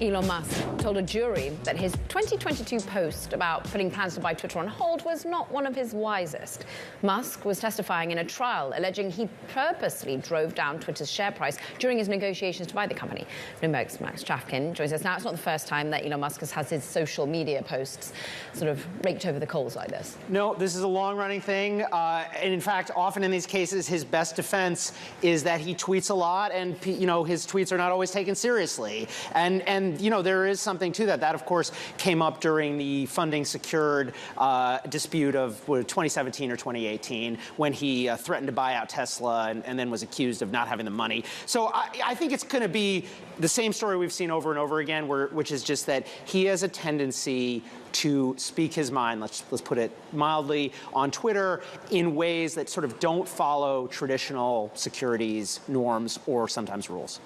Elon Musk told a jury that his 2022 post about putting plans to buy Twitter on hold was not one of his wisest. Musk was testifying in a trial alleging he purposely drove down Twitter's share price during his negotiations to buy the company. Bloomberg's Max Chafkin joins us now. It's not the first time that Elon Musk has had his social media posts sort of raked over the coals like this. No, this is a long-running thing. And in fact, often in these cases, his best defense is that he tweets a lot and, his tweets are not always taken seriously. And there is something to that. That, of course, came up during the funding secured dispute of 2017 or 2018 when he threatened to buy out Tesla and then was accused of not having the money. So I think it's going to be the same story we've seen over and over again, which is just that he has a tendency to speak his mind, let's put it mildly, on Twitter in ways that sort of don't follow traditional securities norms or sometimes rules.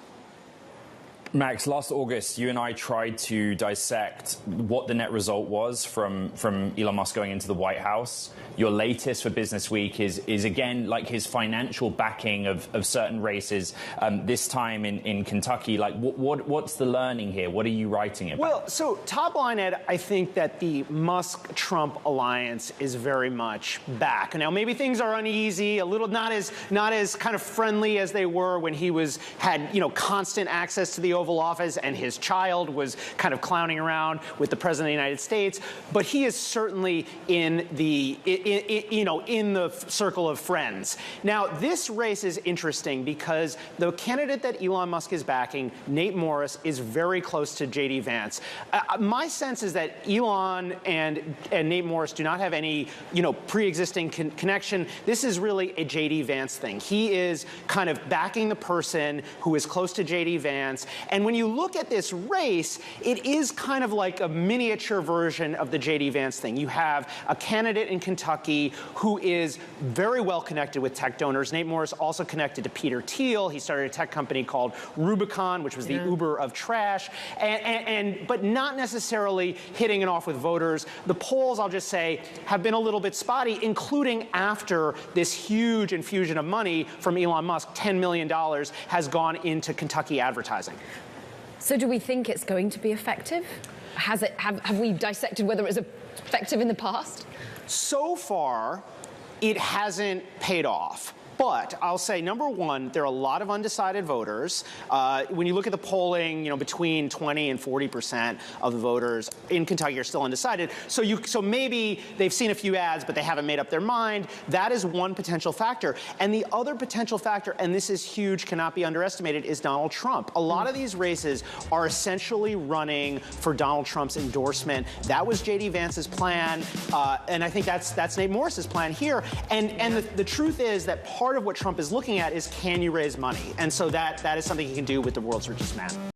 Max, last August, you and I tried to dissect what the net result was from Elon Musk going into the White House. Your latest for Business Week is again, like his financial backing of certain races, this time in Kentucky. Like, what's the learning here? What are you writing about? Well, so top line, Ed, I think that the Musk-Trump alliance is very much back. Now, maybe things are uneasy, a little not as kind of friendly as they were when he had constant access to the Oval Office and his child was kind of clowning around with the President of the United States. But he is certainly in the circle of friends. Now, this race is interesting because the candidate that Elon Musk is backing, Nate Morris, is very close to J.D. Vance. My sense is that Elon and Nate Morris do not have any, pre-existing connection. This is really a J.D. Vance thing. He is kind of backing the person who is close to J.D. Vance. And when you look at this race, it is kind of like a miniature version of the J.D. Vance thing. You have a candidate in Kentucky who is very well connected with tech donors. Nate Morris also connected to Peter Thiel. He started a tech company called Rubicon, which was the Uber of trash, but not necessarily hitting it off with voters. The polls, I'll just say, have been a little bit spotty, including after this huge infusion of money from Elon Musk. $10 million has gone into Kentucky advertising. So do we think it's going to be effective? Have we dissected whether it was effective in the past? So far, it hasn't paid off. But I'll say, number one, there are a lot of undecided voters. When you look at the polling, between 20 and 40% of the voters in Kentucky are still undecided. So maybe they've seen a few ads, but they haven't made up their mind. That is one potential factor. And the other potential factor, and this is huge, cannot be underestimated, is Donald Trump. A lot of these races are essentially running for Donald Trump's endorsement. That was J.D. Vance's plan, and I think that's Nate Morris's plan here. And the truth is that part of what Trump is looking at is, can you raise money? And so that is something he can do with the world's richest man.